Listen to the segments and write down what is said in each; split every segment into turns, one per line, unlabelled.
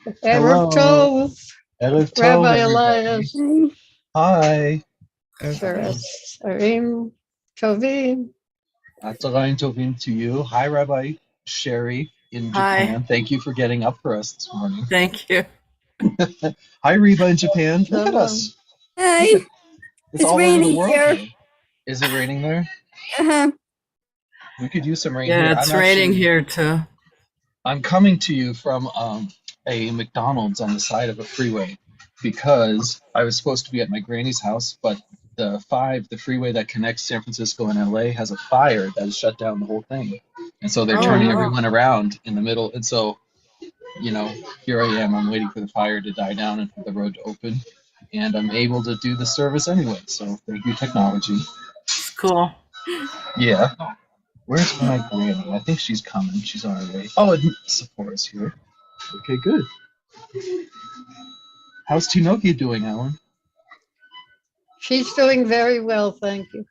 Erev
Hello.
Tov,
Erev Tov,
Rabbi
everybody.
Elias,
Hi.
Sharim Tovim.
Atzalayim Tovim to you. Hi, Rabbi Sherry in Japan. Thank you for getting up for us this morning.
Thank you.
Hi, Reba in Japan. Look at
Shalom.
us.
Hi.
It's all over
raining
the world
here.
Is it raining there?
Uh-huh.
We could use some rain
Yeah,
here.
it's raining here too.
I'm coming to you from a McDonald's on the side of a freeway because I was supposed to be at my granny's house, but the freeway that connects San Francisco and LA has a fire that has shut down the whole thing. And so they're turning everyone around in the middle. And so, here I am. I'm waiting for the fire to die down and for the road to open. And I'm able to do the service anyway. So thank you, technology.
It's cool.
Yeah. Where's my granny? I think she's coming. She's on her way. Oh, and Sephora's here. Okay, good. How's Tinoki doing, Alan?
She's doing very well, thank you.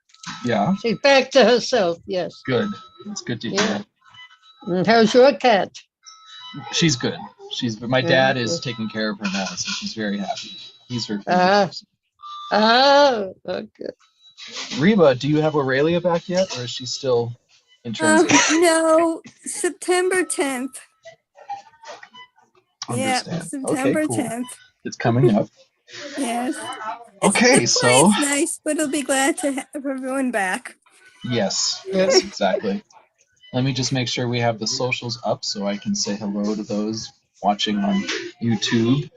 Yeah.
She's back to herself, yes.
Good. It's good to hear.
Yeah. And how's your cat?
She's good. My dad is taking care of her now, so she's very happy. He's her favorite person.
Okay.
Reba, do you have Aurelia back yet, or is she still in transit?
No, September 10th. Yeah,
Understand.
September
Okay, cool.
10th.
It's coming up.
Yes.
Okay,
it's
so
nice, but it'll be glad to have everyone back.
yes, exactly. Let me just make sure we have the socials up so I can say hello to those watching on YouTube,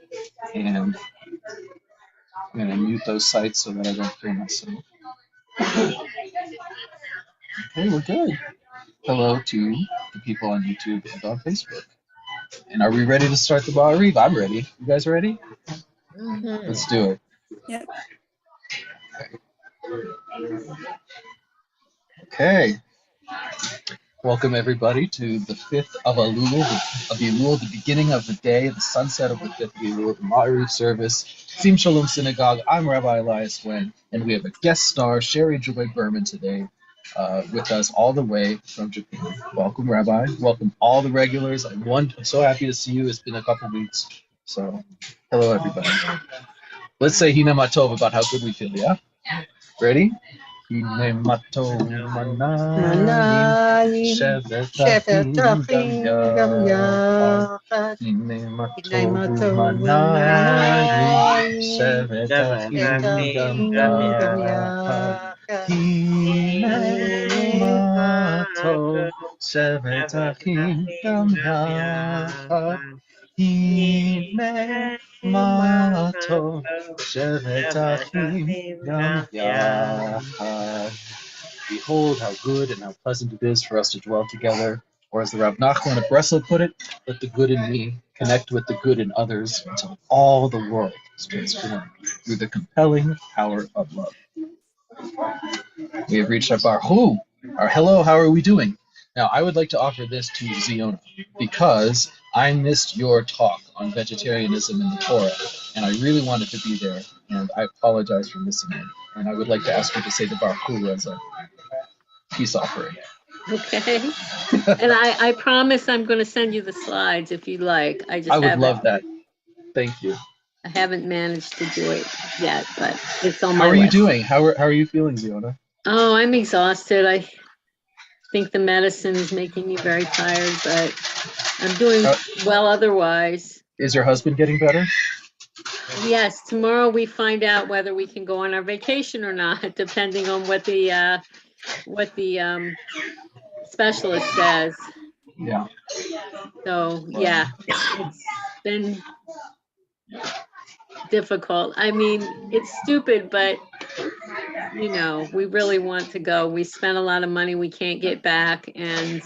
and I'm going to mute those sites so that I don't hear myself. Okay, we're good. Hello to the people on YouTube and on Facebook. And are we ready to start the Maariv? I'm ready. You guys ready?
Mm-hmm.
Let's do it.
Yep.
Okay. Welcome everybody to the 5th of Elul, the beginning of the day, the sunset of the 5th of Elul, the Maariv service, Sim Shalom Synagogue. I'm Rabbi Elias Wen, and we have a guest star, Sherry Joy Berman, today with us all the way from Japan. Welcome, Rabbi. Welcome all the regulars. I'm so happy to see you. It's been a couple weeks. So, hello everybody. Let's say Hina Matov about how good we feel, yeah? Ready? Hine Matov Manayim Shevet Achim Gam Yachad. Hine Matov Manayim Shevet Achim Gam Yachad. Hine Matov Shevet Achim Gam Yachad. Hine Matov Shevet Achim Gam Yachad. Behold how good and how pleasant it is for us to dwell together. Or as the Rav Nachman of Breslov put it, let the good in me connect with the good in others until all the world is transformed through the compelling power of love. We have reached our Baruch, our hello, how are we doing? Now, I would like to offer this to Ziona because I missed your talk on vegetarianism in the Torah, and I really wanted to be there, and I apologize for missing it. And I would like to ask you to say the Baruch as a peace offering.
Okay. And I promise I'm going to send you the slides if you like. I
would love that. Thank you.
I haven't managed to do it yet, but it's on my list.
How are you doing? How are you feeling, Ziona?
Oh, I'm exhausted. I think the medicine is making me very tired, but I'm doing well otherwise. Is
your husband getting better?
Yes. Tomorrow we find out whether we can go on our vacation or not, depending on what the specialist says.
Yeah.
So yeah, it's been difficult. I mean, it's stupid, but we really want to go. We spent a lot of money we can't get back, and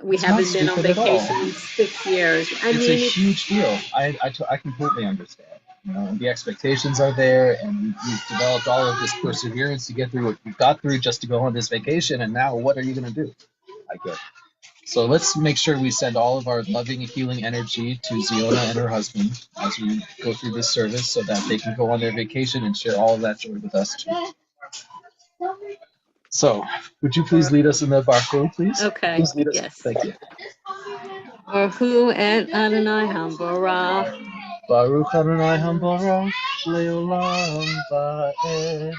we haven't been on vacation in 6 years.
It's a huge deal. I completely understand. The expectations are there, and you've developed all of this perseverance to get through what you've got through just to go on this vacation, and now what are you going to do? I get it. So let's make sure we send all of our loving and healing energy to Ziona and her husband as we go through this service so that they can go on their vacation and share all of that joy with us too. So, would you please lead us in the Baruch, please?
Okay.
Please lead us.
Yes.
Thank you.
Baruch et Adonai Hambarach.
Baruch Adonai Hambarach Leolam Va'ed.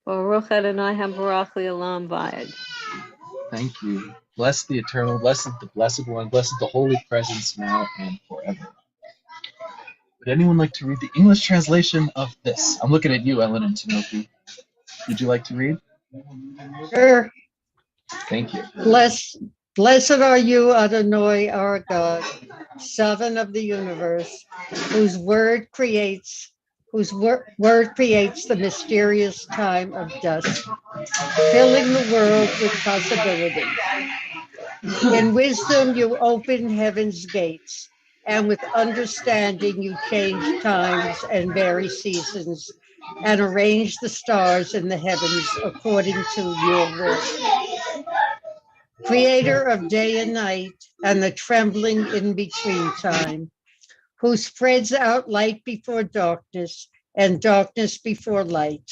Baruch Adonai Hambarach Le'olam Va'ed.
Thank you. Bless the eternal, blessed the blessed one, blessed the holy presence now and forever. Would anyone like to read the English translation of this? I'm looking at you, Ellen and Tinoki. Would you like to read?
Sure.
Thank you.
Blessed are you, Adonai, our God, Sovereign of the universe, whose word creates the mysterious time of dusk, filling the world with possibilities. In wisdom, you open heaven's gates, and with understanding, you change times and vary seasons, and arrange the stars in the heavens according to your will. Creator of day and night, and the trembling in between time, who spreads out light before darkness and darkness before light,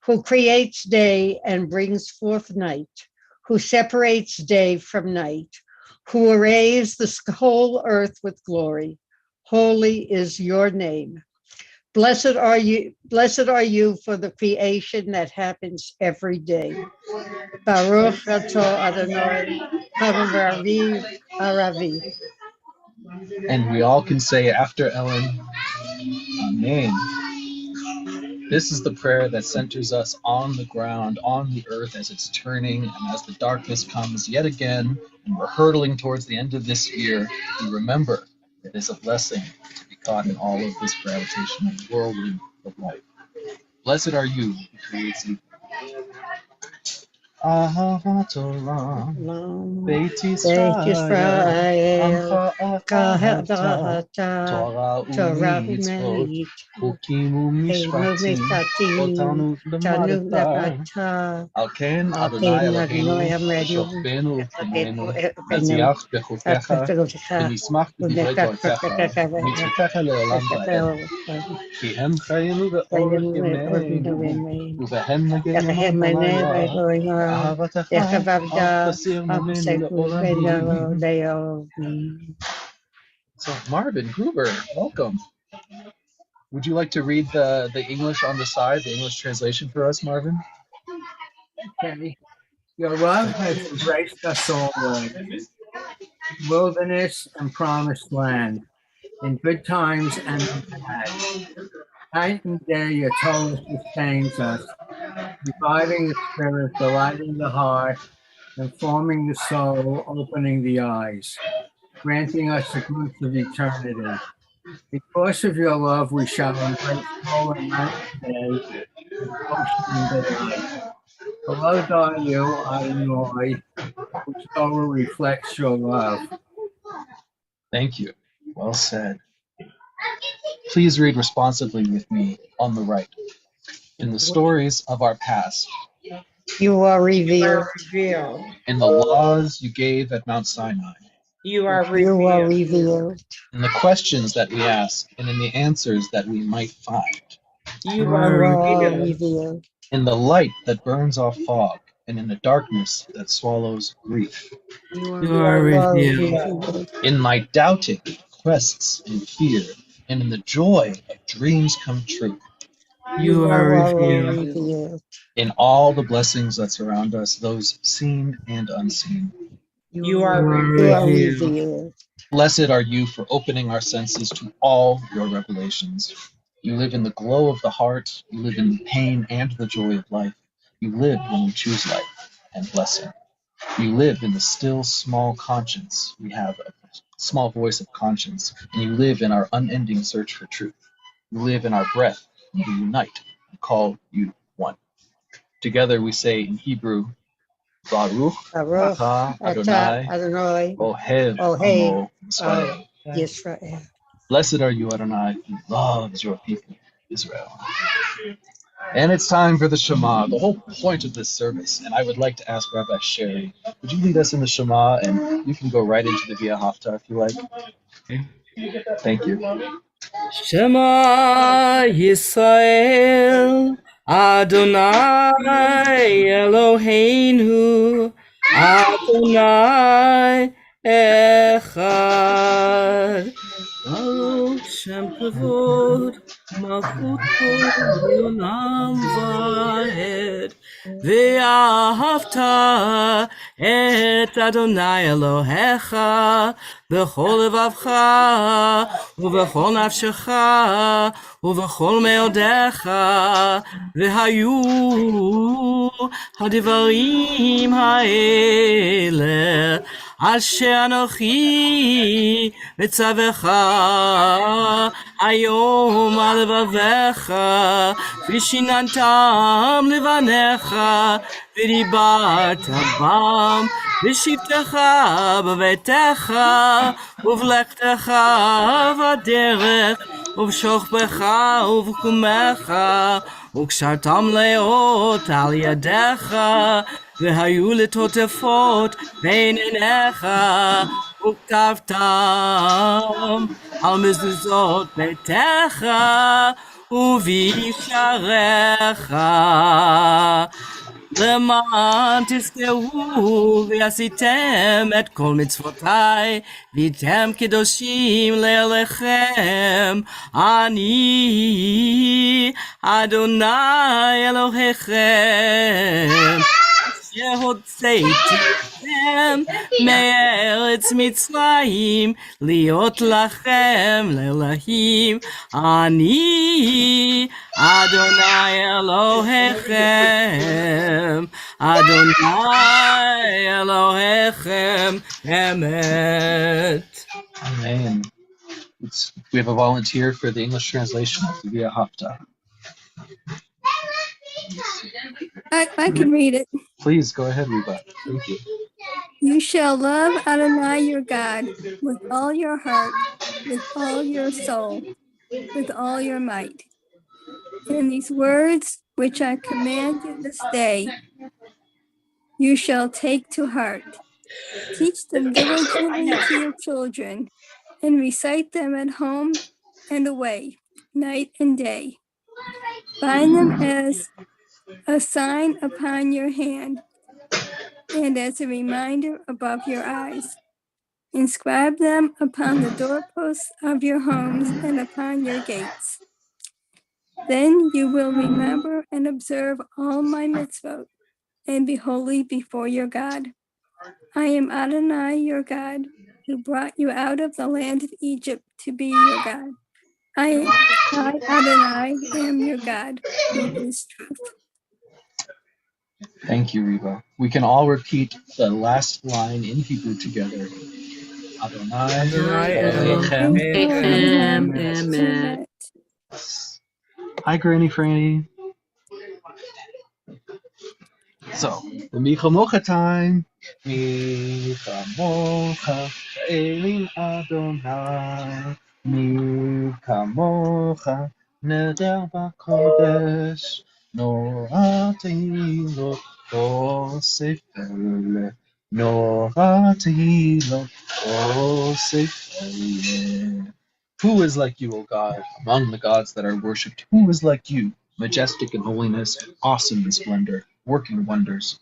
who creates day and brings forth night, who separates day from night, who arrays the whole earth with glory. Holy is your name. Blessed are you for the creation that happens every day. Baruch atah Adonai, Maariv Aravi.
And we all can say after Ellen, Amen. This is the prayer that centers us on the ground, on the earth as it's turning, and as the darkness comes yet again, and we're hurtling towards the end of this year, we remember it is a blessing to be caught in all of this gravitation and whirlwind of life. Blessed are you who creates evil. Ahavat olam, Beit Yisrael, Amcha Ahata, Torah u'mitzvot, Chukim u'mishpatim, Otanu lemadta. Al ken Adonai Eloheinu, Shochbenu Pneinu, Natziach bechufecha, V'nismach b'divrei Tortecha, Mitzvotecha le'olam va'ed. Ki hem chayinu be'orech yameinu, Uvehem nageinu halayla, Ahavatecha al tasir mamenu le'olamim. So Marvin Gruber, welcome. Would you like to read the English on the side, the English translation for us, Marvin?
Okay. Your love has embraced us all, Lord. Wilderness and promised land, in good times and in bad. Night and day, your Torah sustains us, reviving the spirit, delighting the heart, informing the soul, opening the eyes, granting us a glimpse of eternity. Because of your love, we shall embrace all and night and day, ocean and daylight. Beloved are you, Adonai, whose Torah reflects your love.
Thank you. Well said. Please read responsively with me on the right. In the stories of our past,
You are revealed.
in the laws you gave at Mount Sinai,
You are
You are
revealed.
revealed.
in the questions that we ask, and in the answers that we might find,
You
You
are
are
revealed.
revealed.
in the light that burns off fog, and in the darkness that swallows grief,
You are
You are
revealed.
revealed.
in my doubting, quests, and fear, and in the joy of dreams come true,
You
You
are
are
revealed.
revealed.
in all the blessings that surround us, those seen and unseen.
You are
You are
revealed.
revealed.
Blessed are you for opening our senses to all your revelations. You live in the glow of the heart, you live in the pain and the joy of life. You live when we choose life and blessing. You live in the still small conscience. We have a small voice of conscience, and you live in our unending search for truth. You live in our breath, and we unite and call you one. Together we say in Hebrew, Baruch
Baruch
atah
atah
Adonai
Adonai
Ohev
Ohev
Amo Yisrael.
Yisrael.
Blessed are you, Adonai, who loves your people, Israel. And it's time for the Shema, the whole point of this service. And I would like to ask Rabbi Sherry, would you lead us in the Shema? And you can go right into the Via Haftarah if you like. Thank you.
Shema Yisrael, Adonai Eloheinu, Adonai אחד. ברוך שם כבוד מלכותו לעולם ועד. ואהבת את אדוני אלוהיך בכל לבבך ובכל נפשך ובכל מאודיך. והיו הדברים האלה אשר אנוכי מצווך היום על לבביך, ושיננתם לבניך, ודיברת בם בשבתך בביתך ובלכתך בדרך ובשוכבך ובקומך, וקשרתם לאות על ידיך, והיו לטוטפות בין עיניך, וכתבתם על מזוזות ביתך ובשעריך, למען תזכרו ועשיתם את כל מצוותיי, והייתם קדושים לאלוהיכם. אני אדוני אלוהיכם, אשר הוצאתיכם מארץ מצרים, להיות לכם לאלוהים. אני אדוני אלוהיכם, אדוני אלוהיכם אמת.
Amen. We have a volunteer for the English translation of the Via Hafta.
I can read it.
Please go ahead, Reba. Thank you.
You shall love Adonai your God with all your heart, with all your soul, with all your might. And these words which I command you this day, you shall take to heart. Teach them diligently to your children, and recite them at home and away, night and day. Bind them as a sign upon your hand, and as a reminder above your eyes. Inscribe them upon the doorposts of your homes and upon your gates. Then you will remember and observe all my mitzvot, and be holy before your God. I am Adonai your God, who brought you out of the land of Egypt to be your God. I Adonai, am your God, who is truth.
Thank you, Reba. We can all repeat the last line in Hebrew together. Adonai Elohechem.
Elohim
Emet.
Emet.
Hi, Granny Franny. So, the Micha Mocha time. Micha Mocha, Elim Adonai. Micha Mocha, Neder Bakodesh. Nora Tehilot, Osefel. Nora Tehilot, Osefel. Who is like you, O God, among the gods that are worshipped? Who is like you, majestic in holiness, awesome in splendor, working wonders?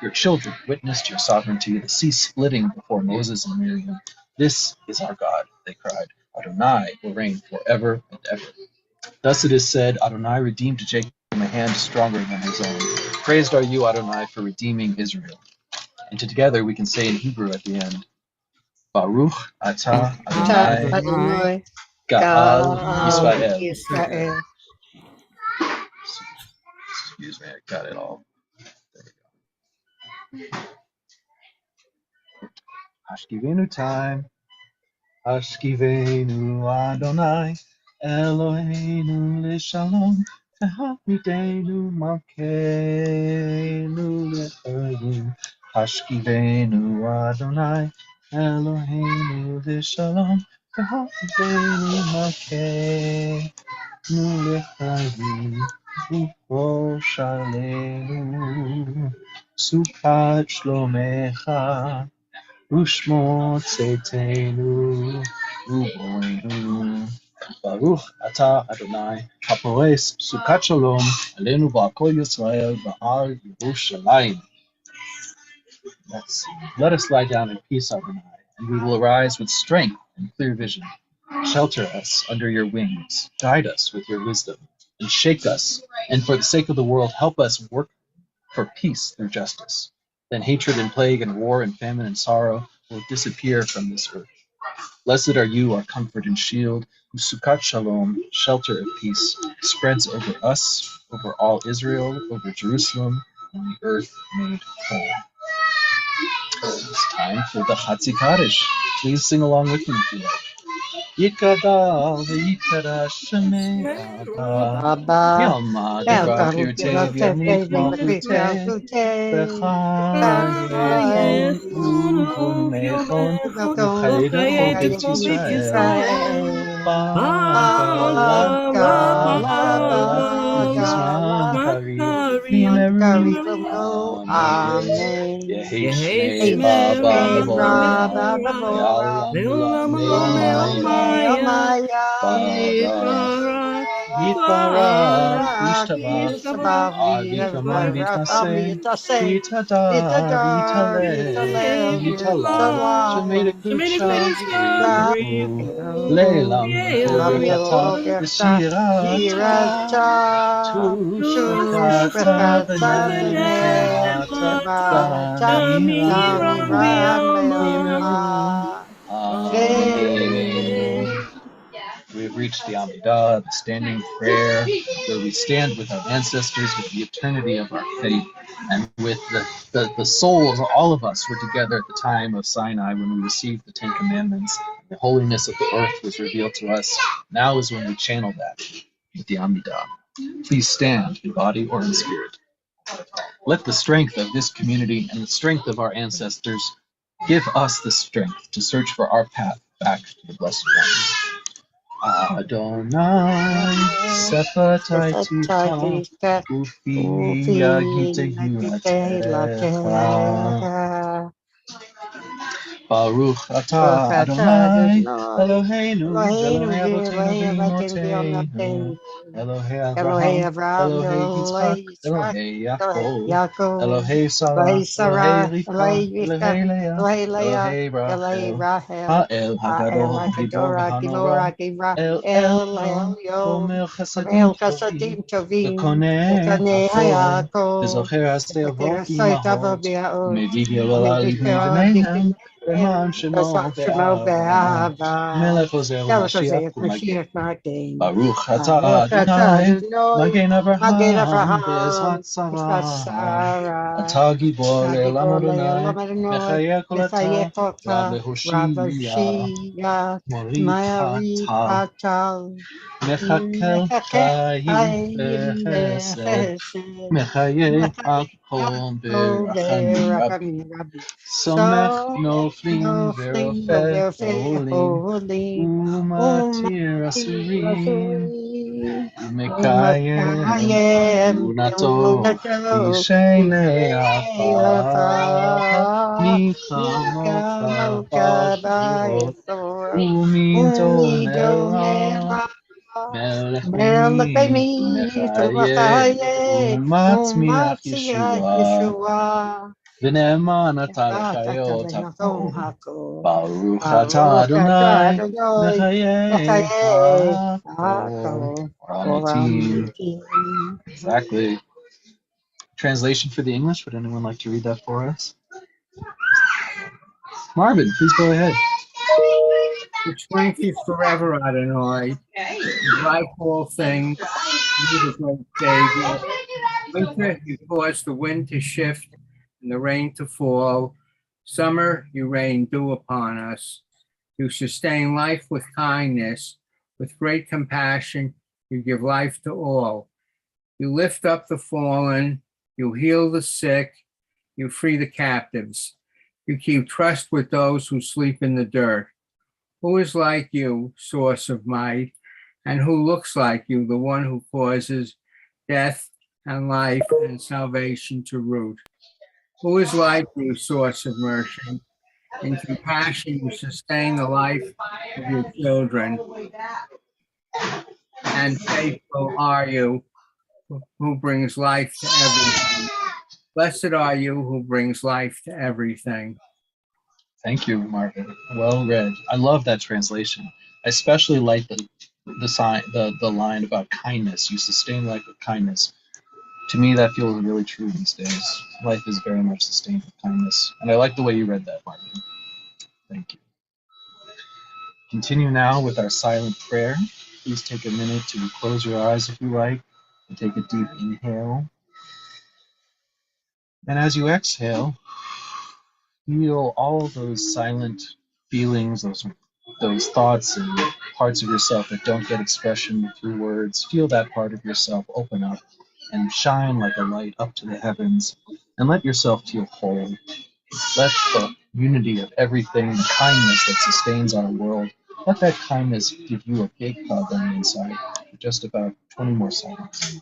Your children witnessed your sovereignty, the sea splitting before Moses and Miriam. This is our God, they cried. Adonai will reign forever and ever. Thus it is said, Adonai redeemed Jacob from a hand stronger than his own. Praised are you, Adonai, for redeeming Israel. And together we can say in Hebrew at the end, Baruch atah Adonai
Adonai,
Ga'al Yisrael.
Israel.
Excuse me, I got it all. There we go. Hashkivenu time. Hashkivenu Adonai Eloheinu l'shalom. V'hamidenu malkeinu l'chayim. Hashkivenu Adonai Eloheinu l'shalom. V'hamidenu malkeinu l'chayim. U'rosh aleinu Sukat shlomecha Ushmot tzedkenu u'boinu. Baruch atah Adonai hapores sukat shalom aleinu ba'kol Yisrael ba'ar Yerushalayim. Let us lie down in peace, Adonai, and we will arise with strength and clear vision. Shelter us under your wings, guide us with your wisdom, and shake us, and for the sake of the world, help us work for peace through justice. Then hatred and plague and war and famine and sorrow will disappear from this earth. Blessed are you, our comfort and shield, whose Sukkot Shalom, shelter of peace, spreads over us, over all Israel, over Jerusalem, and the earth made whole. It's time for the Chatzi Kaddish. Please sing along with me if you like. Yikadal v'yikadash shemei Abba
Abba,
Yalma
Elka,
devrakirte v'yamlichmachute B'chayehu u'v'mechon u'chayedecho b'it Yisrael Ba'gala b'zman kariv v'meru Amen. Yehi shmei Abba v'vora Ya'alam Maya Yitbarach Yishtabach Adikaman Vitase Vitadar Vitala Shemeda Kucha Leilam Kovekata Shirata Tushbekata V'Nehata Damira Amen. We have reached the Amidah, the standing prayer, where we stand with our ancestors, with the eternity of our faith, and with the souls of all of us were together at the time of Sinai when we received the Ten Commandments. The holiness of the earth was revealed to us. Now is when we channel that with the Amidah. Please stand in body or in spirit. Let the strength of this community and the strength of our ancestors give us the strength to search for our path back to the Blessed One. Adonai, Sefatai Tika, Ufi Yagitehu Baruch Atah Adonai, Eloheinu, Elohei Avotenu V'Imotenu, Elohei Avraham, Elohei Yitzchak, Elohei Yaakov, Elohei Sarah, Elohei Rivka, Elohei Rachel, Ha'el Hagadol, Gibor HaGivra, El Elyon, Gomer Chasadim Tovim, V'Konei HaYaakov, V'Zocher HaSe'avot B'Ma'od, Meviv Yolah Livnei V'neihem, למען שמו באהבה, מלך עוזר ומשיח מעדן. ברוך אתה אדוני, מגן אברהם, בעזרת שרה. אתה גיבור לעולם אדוני, מחיה כל אתה, רב להושיע, מוריד חתל, מחכל חיים בחסד, מחיה הכל ברחמים רבים. סומך נופלים ורופא עולים ומתיר אסורים ומקיים אמונתו בשני עפר מחמוך בארצות ומדון אל מלך בימי מחיה ומצמיח ישועה ונאמן אתה לחיות הכל. ברוך אתה אדוני מחיי הכל. Exactly. Translation for the English, would anyone like to read that for us? Marvin, please go ahead.
Your strength is forever, Adonai. You like all things. You the great Savior. Winter, you cause the wind to shift and the rain to fall. Summer, you rain dew upon us. You sustain life with kindness. With great compassion, you give life to all. You lift up the fallen. You heal the sick. You free the captives. You keep trust with those who sleep in the dirt. Who is like you, source of might, and who looks like you, the one who causes death and life and salvation to root? Who is like you, source of mercy? In compassion, you sustain the life of your children. And faithful are you, who brings life to everything. Blessed are you who brings life to everything.
Thank you, Marvin. Well read. I love that translation. I especially like the line about kindness. You sustain life with kindness. To me, that feels really true these days. Life is very much sustained with kindness. And I like the way you read that, Marvin. Thank you. Continue now with our silent prayer. Please take a minute to close your eyes if you like, and take a deep inhale. And as you exhale, feel all those silent feelings, those thoughts and parts of yourself that don't get expression through words. Feel that part of yourself open up and shine like a light up to the heavens, and let yourself feel whole. Let the unity of everything, the kindness that sustains our world, let that kindness give you a big hug on the inside for just about 20 more seconds.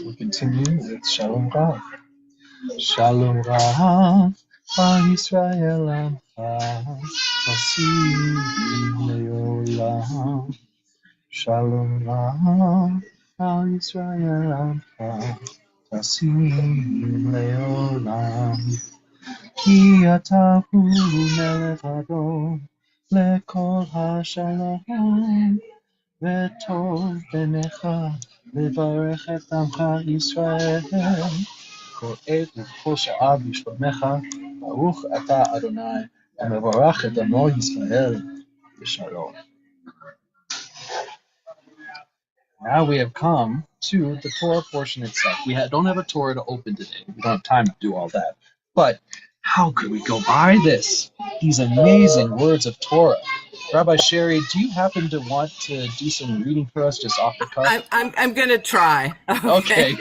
We'll continue with Shalom Rav. Shalom Rav, Yisrael Amcha, Asim Leolam. Shalom Rav, Yisrael Amcha, Asim Leolam. Ki ata hu melech adon, lekol hashalom. וטוב בעיניך לברך את עמך ישראל, כל עת ובכל שעה בשלומך, ברוך אתה אדוני, ומברך את עמו ישראל בשלום. Now we have come to the Torah portion itself. We don't have a Torah to open today. We don't have time to do all that. But how could we go by this? These amazing words of Torah. Rabbi Sherry, do you happen to want to do some reading for us just off the cuff?
I'm gonna try.
Okay.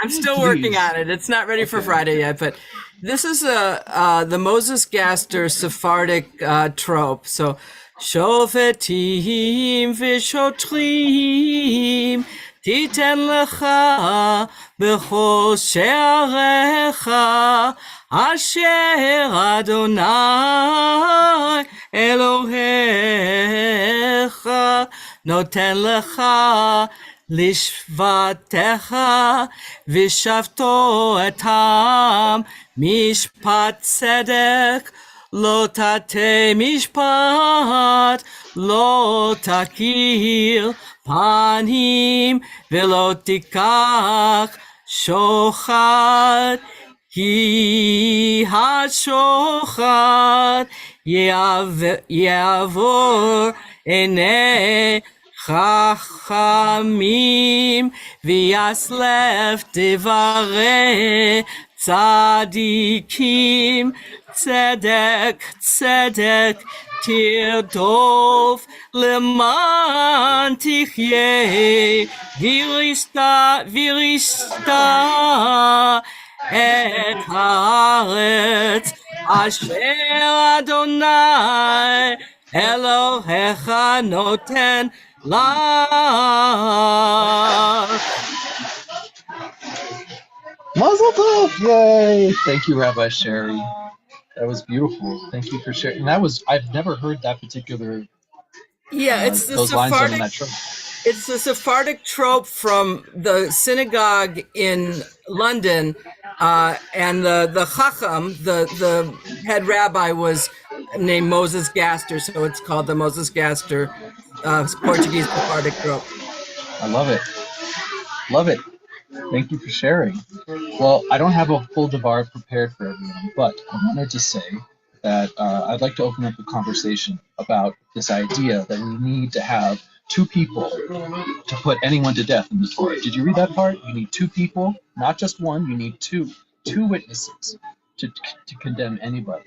I'm still working on it. It's not ready for Friday yet, but this is the Moses Gaster Sephardic trope. So Shofetim v'shotrim titen lecha b'chol she'arecha asher Adonai Elohecha noten lecha lishvatecha v'shavto etam mishpat tzedek lo tate mishpat lo takir panim velo tikach shochad ki ha-shochad yavor enei chachamim v'yaslef devarei tzadikim tzedek tzedek tirdof leman tichye virishta et haaretz asher Adonai Elohecha noten lach.
Mazel tov! Yay! Thank you, Rabbi Sherry. That was beautiful. Thank you for sharing. I've never heard that particular.
It's the
those lines on that trope.
It's the Sephardic trope from the synagogue in London, and the Chacham, the head rabbi, was named Moses Gaster, so it's called the Moses Gaster Portuguese Sephardic trope.
I love it. Love it. Thank you for sharing. Well, I don't have a full Devar prepared for everyone, but I wanted to say that I'd like to open up a conversation about this idea that we need to have two people to put anyone to death in the Torah. Did you read that part? You need two people, not just one, you need two witnesses to condemn anybody.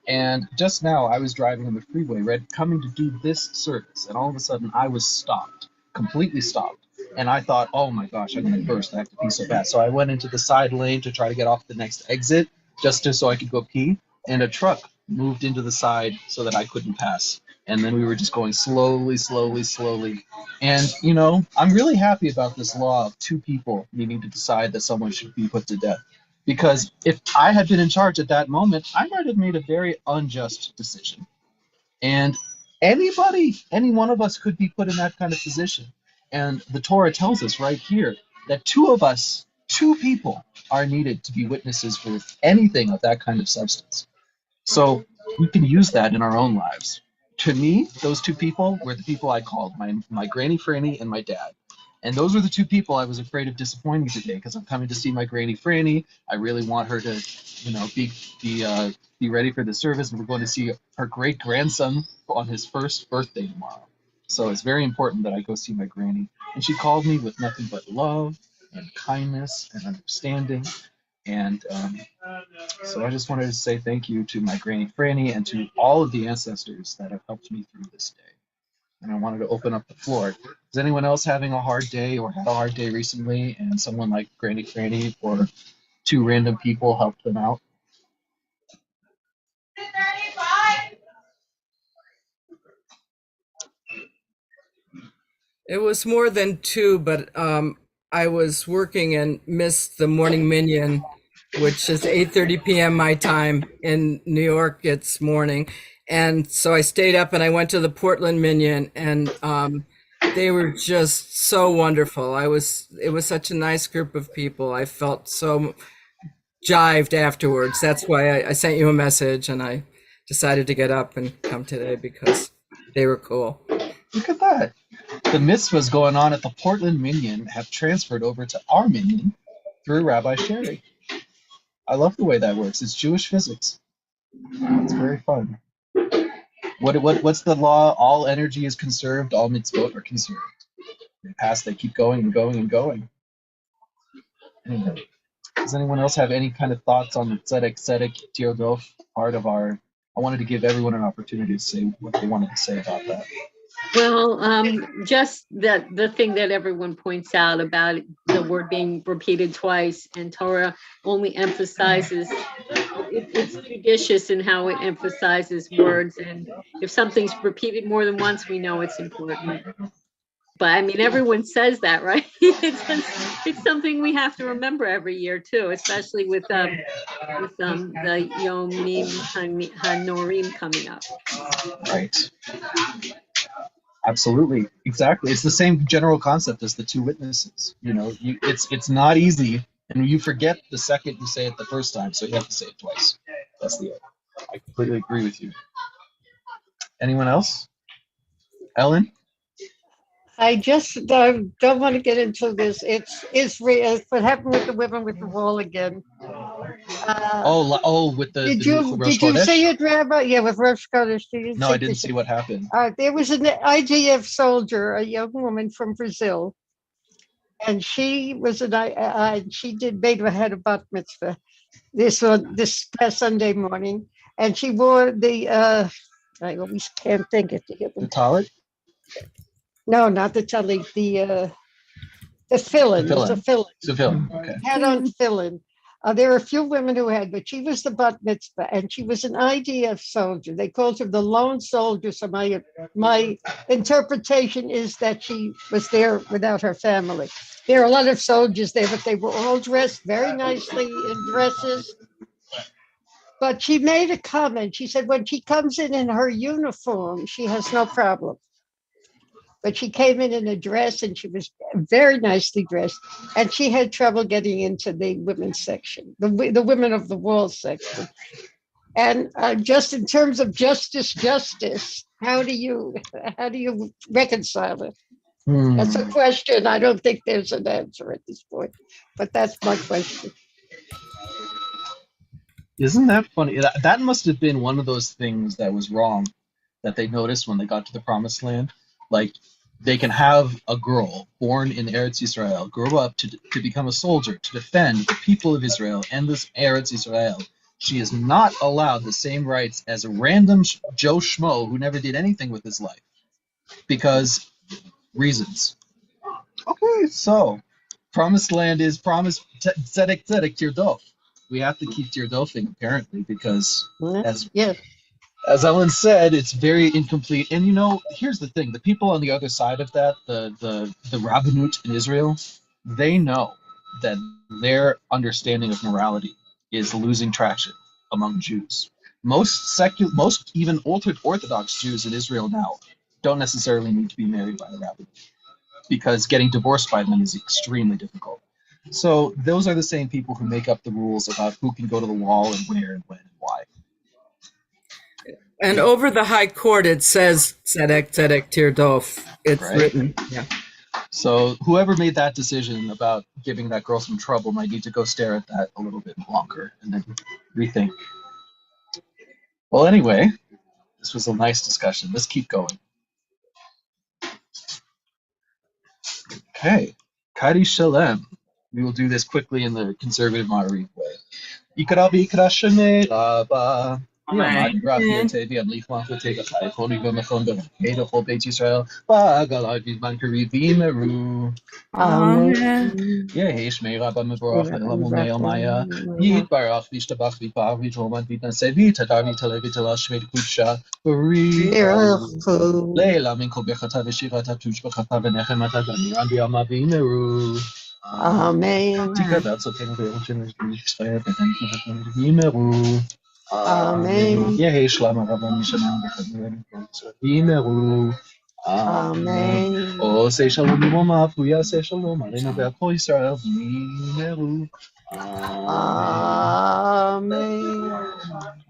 And just now I was driving on the freeway, coming to do this service, and all of a sudden I was stopped, completely stopped. And I thought, oh my gosh, I'm going to burst. I have to pee so bad. So I went into the side lane to try to get off the next exit, just so I could go pee. And a truck moved into the side so that I couldn't pass. And then we were just going slowly, slowly, slowly. And, you know, I'm really happy about this law of two people needing to decide that someone should be put to death. Because if I had been in charge at that moment, I might have made a very unjust decision. And anybody, any one of us could be put in that kind of position. And the Torah tells us right here that two of us, two people, are needed to be witnesses for anything of that kind of substance. So we can use that in our own lives. To me, those two people were the people I called, my Granny Franny and my dad. And those were the two people I was afraid of disappointing today, because I'm coming to see my Granny Franny. I really want her to, you know, be ready for the service, and we're going to see her great grandson on his first birthday tomorrow. So it's very important that I go see my granny. And she called me with nothing but love and kindness and understanding. And so I just wanted to say thank you to my Granny Franny and to all of the ancestors that have helped me through this day. And I wanted to open up the floor. Is anyone else having a hard day or had a hard day recently, and someone like Granny Franny or two random people helped them out?
It was more than two, but I was working and missed the morning minyan, which is 8:30 p.m. my time. In New York, it's morning. And so I stayed up and I went to the Portland minyan, and they were just so wonderful. It was such a nice group of people. I felt so jived afterwards. That's why I sent you a message, and I decided to get up and come today because they were cool.
Look at that. The mitzvahs going on at the Portland Minyan have transferred over to our Minyan through Rabbi Sherry. I love the way that works. It's Jewish physics. It's very fun. What's the law? All energy is conserved, all mitzvot are conserved. They pass, they keep going and going and going. Anyway, does anyone else have any kind of thoughts on the tzedek Teodof part of our... I wanted to give everyone an opportunity to say what they wanted to say about that.
Well, just the thing that everyone points out about the word being repeated twice, and Torah only emphasizes, it's judicious in how it emphasizes words, and if something's repeated more than once, we know it's important. But I mean, everyone says that, right? It's something we have to remember every year too, especially with the Yomim Hanorim coming up.
Right. Absolutely, exactly. It's the same general concept as the two witnesses. You know, it's not easy, and you forget the second you say it the first time, so you have to say it twice. That's the... I completely agree with you. Anyone else? Ellen?
I just don't want to get into this. It's what happened with the women with the wall again.
With the...
Did you see it, Rabbi? Yeah, with Rosh Chodesh.
No, I didn't see what happened.
There was an IDF soldier, a young woman from Brazil, and she was she had a bat mitzvah this past Sunday morning, and she wore the I always can't think of it.
The talit?
No, not the talit. The fill-in.
The fill-in. Okay.
Had on fill-in. There were a few women who had, but she was the bat mitzvah, and she was an IDF soldier. They called her the lone soldier. So my interpretation is that she was there without her family. There are a lot of soldiers there, but they were all dressed very nicely in dresses. But she made a comment. She said when she comes in her uniform, she has no problem. But she came in a dress, and she was very nicely dressed, and she had trouble getting into the women's section, the women of the wall section. And just in terms of justice, how do you reconcile it? That's a question. I don't think there's an answer at this point, but that's my question.
Isn't that funny? That must have been one of those things that was wrong that they noticed when they got to the Promised Land. Like, they can have a girl born in Eretz Yisrael grow up to become a soldier, to defend the people of Israel and this Eretz Yisrael. She is not allowed the same rights as a random Joe Schmo who never did anything with his life. Because reasons. Okay, so Promised Land is promised tzedek tirdof. We have to keep tirdofing, apparently, because As Ellen said, it's very incomplete. And here's the thing: the people on the other side of that, the Rabbanut in Israel, they know that their understanding of morality is losing traction among Jews. Most even Orthodox Jews in Israel now don't necessarily need to be married by a rabbi, because getting divorced by them is extremely difficult. So those are the same people who make up the rules about who can go to the wall and where and when and why.
And over the high court, it says tzedek, tzedek, tirdof. It's
Right.
written. Yeah.
So whoever made that decision about giving that girl some trouble might need to go stare at that a little bit longer and then rethink. Well, anyway, this was a nice discussion. Let's keep going. Okay. Kari Shalem. We will do this quickly in the conservative Maariv way. Ikra bikra shemei laba.
Amen.
Amen.
יהי שמי רבה מבורך לעולם ומעל מיה, יתברך וישתבח ויתפאר ויתרומם ויתנשא ויתהדר ויתעלה ויתעלה שמי קודשה בריחו לילה מן כל ברכתה ושירתה תושבחתה ונחמתה ונירן בימה וימרו.
Amen.
תקרא בארצותינו וירושלים ישראל וימרו.
Amen.
יהי שלום הרבה משמיים וחברים וימרו.
Amen.
עושה שלום במרומיו, הוא יעשה שלום עלינו ועל כל ישראל וימרו.
Amen.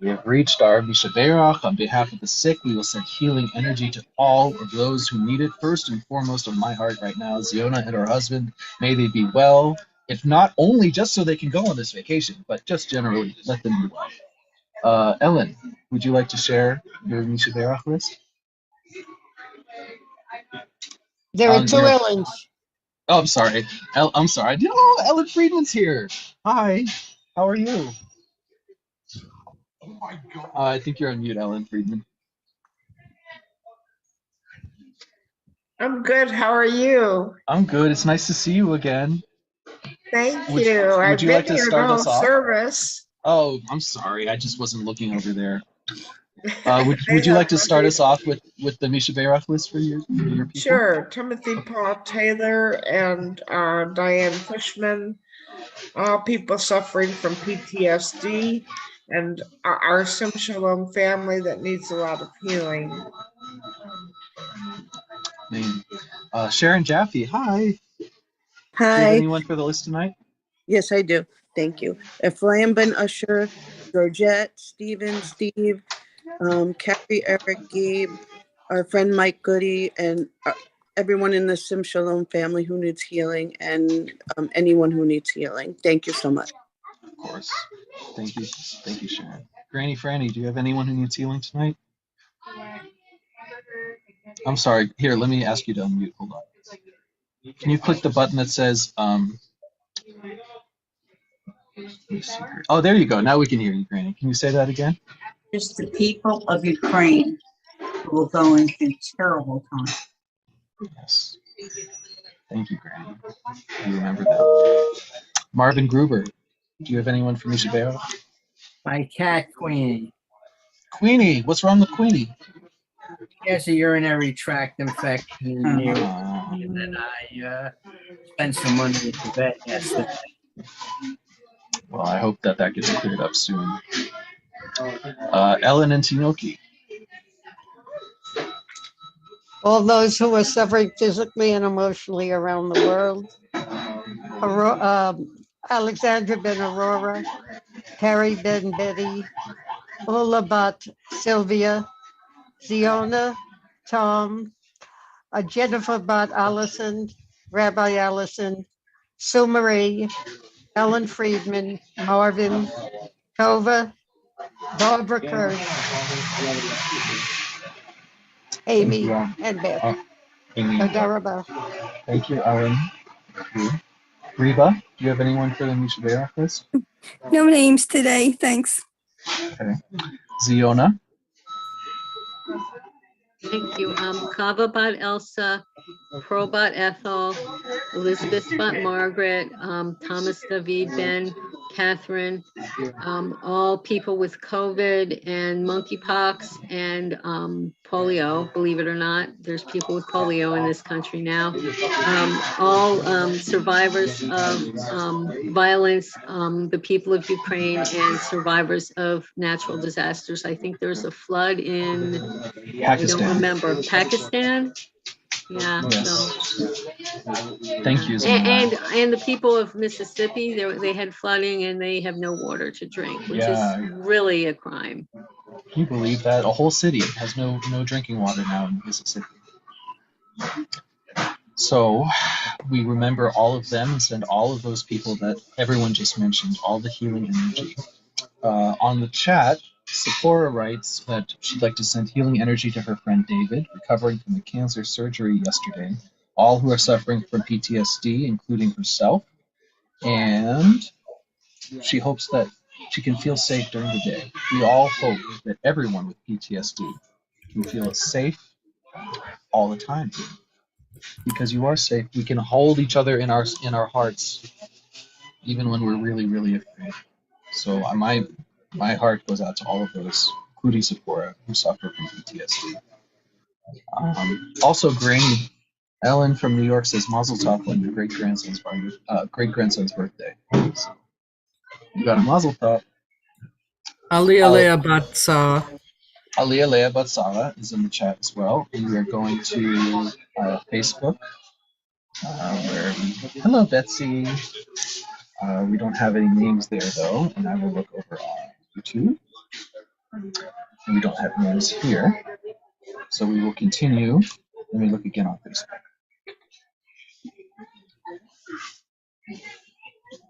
We have reached our Mishaberach. On behalf of the sick, we will send healing energy to all of those who need it. First and foremost on my heart right now, Ziona and her husband. May they be well, if not only just so they can go on this vacation, but just generally, let them be well. Ellen, would you like to share your Mishaberach list?
There are two Ellens.
Oh, I'm sorry. I'm sorry. Oh, Ellen Friedman's here. Hi. How are you? I think you're on mute, Ellen Friedman.
I'm good. How are you?
I'm good. It's nice to see you again.
Thank
Would
you. I've
you
been
like to
here
start
the
us
whole
off?
service.
Oh, I'm sorry. I just wasn't looking over there. Would you like to start us off with the Misha Berach list for your people?
Sure. Timothy Paul Taylor and Diane Fishman, all people suffering from PTSD, and our Sim Shalom family that needs a lot of healing.
Sharon Jaffe, hi. Do you have
Hi.
anyone for the list tonight?
Yes, I do. Thank you. Ephraim Ben Usher, Georgette, Stephen, Steve, Carrie, Eric, Gabe, our friend Mike Goody, and everyone in the Sim Shalom family who needs healing, and anyone who needs healing. Thank you so much.
Of course. Thank you, Sharon. Granny Franny, do you have anyone who needs healing tonight? I'm sorry. Here, let me ask you to unmute. Hold on. Can you click the button that says oh, there you go. Now we can hear you, Granny. Can you say that again?
It's the people of Ukraine who are going through terrible times.
Yes. Thank you, Granny. I remember that. Marvin Gruber, do you have anyone for Misha Berach?
My cat Queenie.
Queenie, what's wrong with Queenie?
She has a urinary tract infection, and then I spent some money at the vet yesterday.
Well, I hope that gets cleared up soon. Ellen and Tinoki.
All those who are suffering physically and emotionally around the world. Alexandra Ben Aurora, Harry Ben Betty, Ola Bat Sylvia, Ziona, Tom, Jennifer Bat Allison, Rabbi Allison, Sue Marie, Ellen Friedman, Marvin, Tova, Barbara Kirsch, Amy, and Beth.
Amy.
Daraba.
Thank you, Ellen. Reba, do you have anyone for the Misha Berach list?
No names today, thanks.
Okay. Ziona.
Thank you. Kava Bat Elsa, Probot Ethel, Elizabeth Bat Margaret, Thomas David Ben, Catherine, all people with COVID and monkeypox and polio. Believe it or not, there's people with polio in this country now. All survivors of violence, the people of Ukraine, and survivors of natural disasters. I think there's a flood in, I don't remember, Pakistan. Yeah.
Yes.
So.
Thank you.
And the people of Mississippi, they had flooding and they have no water to drink, which is really a crime.
Can you believe that? A whole city has no drinking water now in Mississippi. So we remember all of them and send all of those people that everyone just mentioned, all the healing energy. On the chat, Sephora writes that she'd like to send healing energy to her friend David, recovering from the cancer surgery yesterday, all who are suffering from PTSD, including herself, and she hopes that she can feel safe during the day. We all hope that everyone with PTSD can feel safe all the time. Because you are safe. We can hold each other in our hearts, even when we're really, really afraid. So my heart goes out to all of those, including Sephora, who suffer from PTSD. Also, Granny Ellen from New York says Mazel Tov on your great grandson's birthday. So, you got a Mazel Tov.
Aliyah Bat Sarah.
Aliyah Bat Sarah is in the chat as well, and we are going to Facebook. Hello, Betsy. We don't have any names there though, and I will look over on YouTube. And we don't have names here, so we will continue. Let me look again on Facebook.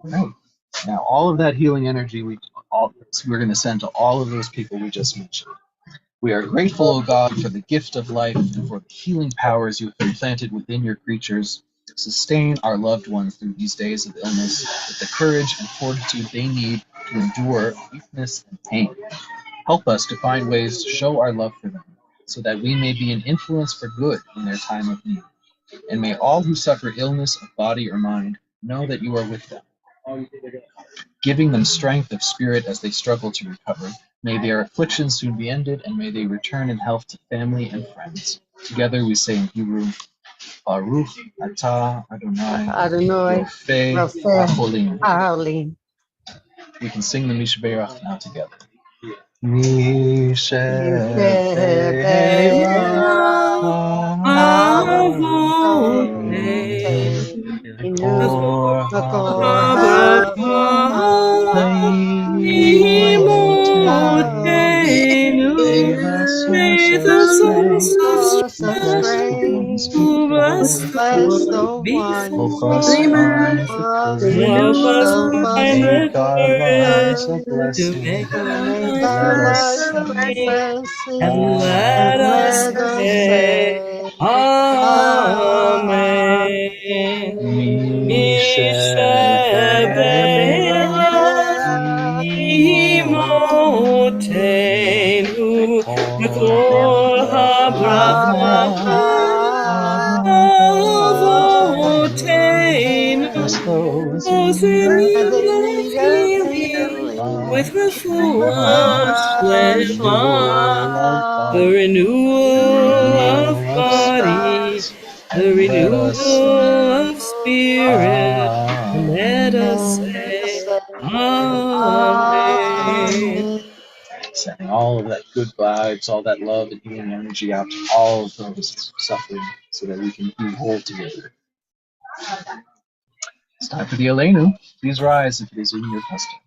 Right. Now, all of that healing energy we're going to send to all of those people we just mentioned. We are grateful, O God, for the gift of life and for the healing powers you have implanted within your creatures. Sustain our loved ones through these days of illness with the courage and fortitude they need to endure weakness and pain. Help us to find ways to show our love for them, so that we may be an influence for good in their time of need. And may all who suffer illness of body or mind know that you are with them, giving them strength of spirit as they struggle to recover. May their afflictions soon be ended, and may they return in health to family and friends. Together we say in Hebrew, Baruch Atah Adonai Rofei HaCholim. We can sing the Mishbeach now together.
Bless the one who
dreamers,
help us
find the courage
to make
to make
our
our
lives
lives blessed,
and
and
let us
let us
say
say,
Amen. Imotenu v'kol habracha avotenu those in need of healing with refuah shlema, the renewal of body, the renewal of spirit, and let us say Amen.
Sending all of that good vibes, all that love and healing energy out to all of those suffering, so that we can be whole together. It's time for the Aleinu. Please rise if it is in your custom.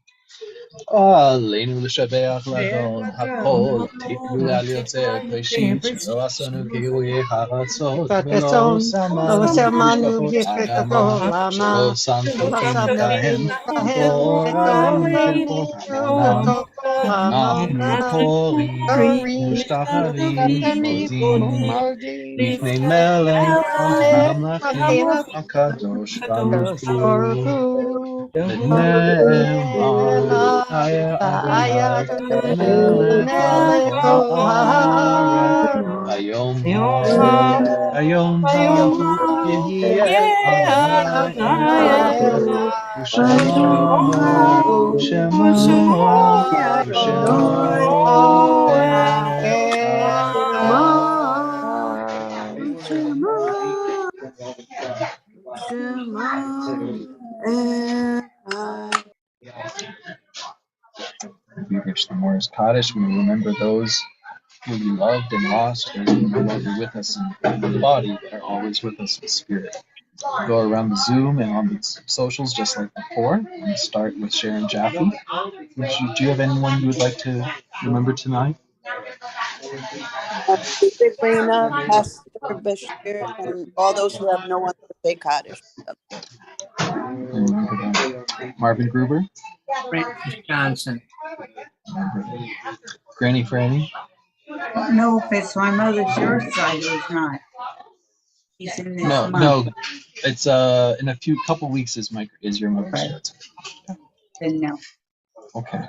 Aleinu l'shabeach l'adon hakol tiplu al yotzer breshit shelo asanu kiyuye haratzot velo samanu yishpachot adam shelo samtu kahen goraim kol ha'olam אנחנו קוראים משתחווים מודים לפני מלך המלכים הקדוש ברוך הוא ונאמר חיה אדוני מלך כל הארץ היום ההוא יהיה אדוני Shemo, Shemo, We reach the Morris Kaddish. We remember those who we loved and lost, those who are no longer with us in the body, but are always with us in spirit. Go around the Zoom and on the socials just like before. And start with Sharon Jaffe. Do you have anyone you would like to remember tonight?
David Reyna, Pastor Bashir, and all those who have no one to say Kaddish.
Marvin Gruber.
Francis Johnson.
Granny Franny.
No, if it's my mother's your side who's not. He's in this month.
No. It's in a couple weeks is your mother's
Right.
shirt.
Then no.
Okay.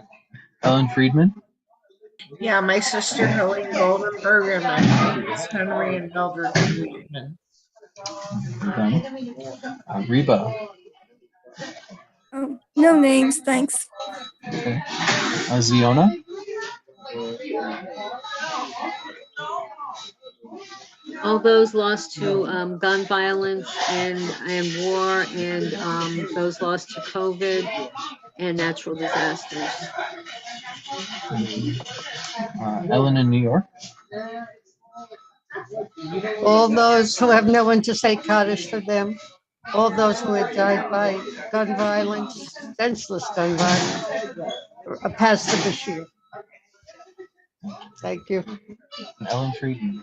Ellen Friedman.
Yeah, my sister Helene Goldenberg and my brothers Henry and Mildred Friedman.
Reba.
Oh, no names, thanks.
Okay. Ziona.
All those lost to gun violence and war, and those lost to COVID and natural disasters.
Ellen in New York.
All those who have no one to say Kaddish for them. All those who had died by gun violence, senseless gun violence. Pastor Bashir. Thank you.
Ellen Friedman.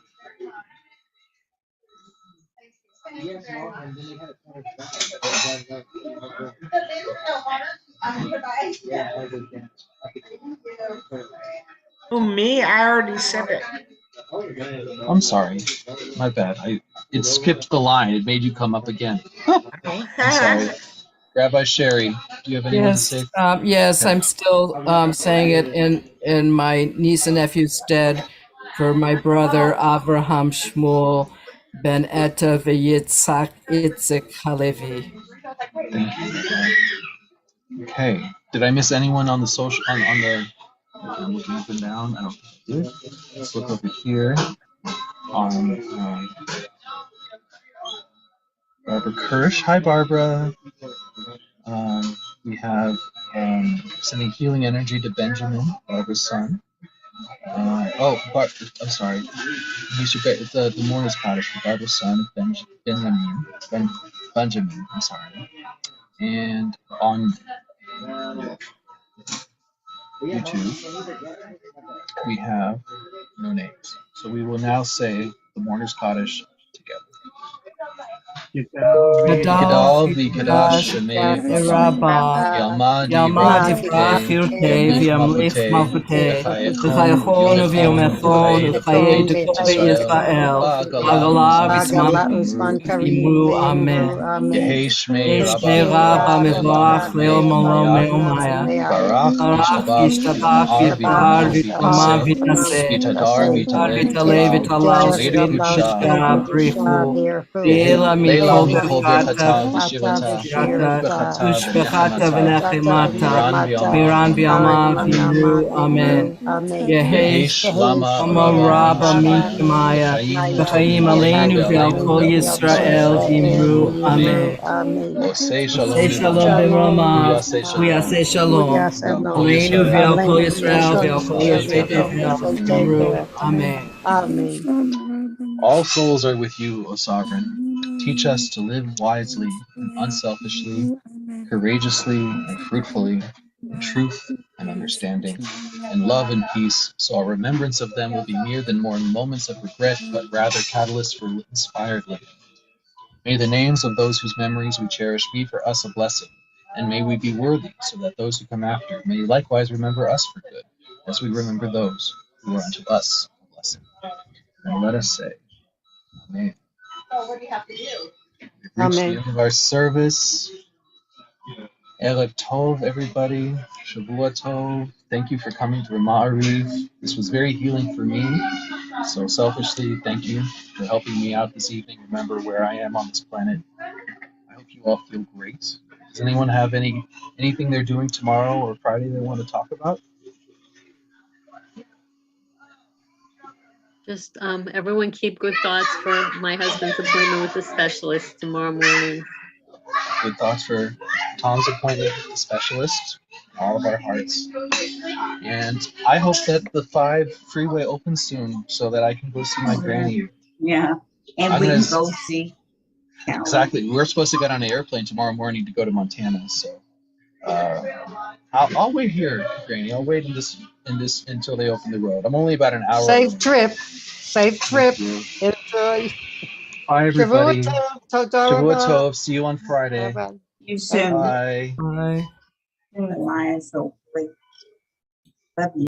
Oh, me? I already said it.
I'm sorry. My bad. It skipped the line. It made you come up again. I'm sorry. Rabbi Sherry, do you have anyone to say?
Yes,
Okay.
I'm still saying it in my niece and nephew's stead for my brother Avraham Shmuel Ben Etta v'Yitzhak Itzik Halevi.
Thank you. Okay. Did I miss anyone on the social on the? I'm looking up and down. I don't think I did. Let's look over here on Barbara Kirsch. Hi, Barbara. We have sending healing energy to Benjamin, Barbara's son. I'm sorry. It's the Morris Kaddish for Barbara's son, Benjamin. I'm sorry. And on YouTube, we have no names. So we will now say the Mourner's Kaddish together. Kedal v'kadash shemei
Rabba
Yalma
Yalma
divrei
Divrei V'yamlich Malchutei V'chayachon V'yomechon V'chayei Dekove Yisrael Agala V'zman Imru Amen
Yehei shmei
Shmei
Rabba
Rabba Mevorach Leo Molo Meomaya
Barach
Yishtabach V'yipar V'yitama V'yitase
V'yitadar
V'yitale V'yitala V'yitashta Brichu V'yela Mikol Bechata V'yata Ushbechata V'nechemata Viran V'yama V'yimru Amen Yehei Shama Rabba Min Shemaya V'chaim Aleinu V'al Kol Yisrael V'yimru Amen
Osei
Say Shalom B'Rama V'yaseh Shalom Aleinu V'al Kol Yisrael V'al Kol Yisrael V'yimru Amen.
All souls are with you, O Sovereign. Teach us to live wisely and unselfishly, courageously and fruitfully, in truth and understanding, in love and peace, so our remembrance of them will be mere than more moments of regret, but rather catalysts for inspired living. May the names of those whose memories we cherish be for us a blessing, and may we be worthy, so that those who come after may likewise remember us for good, as we remember those who are unto us a blessing. And let us say, Amen. We've reached the end of our service. Erev Tov, everybody. Shavua Tov. Thank you for coming to the Maariv. This was very healing for me. So selfishly, thank you for helping me out this evening. Remember where I am on this planet. I hope you all feel great. Does anyone have anything they're doing tomorrow or Friday they want to talk about?
Just everyone keep good thoughts for my husband's appointment with the specialist tomorrow morning.
Good thoughts for Tom's appointment with the specialist. All of our hearts. And I hope that the 5 freeway opens soon so that I can go see my granny.
Yeah, and
I'm
we
gonna
can go see Callie.
Exactly. We're supposed to get on an airplane tomorrow morning to go to Montana, so I'll wait here, Granny. I'll wait in this until they open the road. I'm only about an hour.
Safe trip. Safe trip.
Thank you.
Enjoy.
Bye, everybody.
Shavua tov. Toda
Shavua
rabah.
tov. See you on Friday.
Bye-bye.
You soon.
Bye.
Bye.
The line is so great. Love you.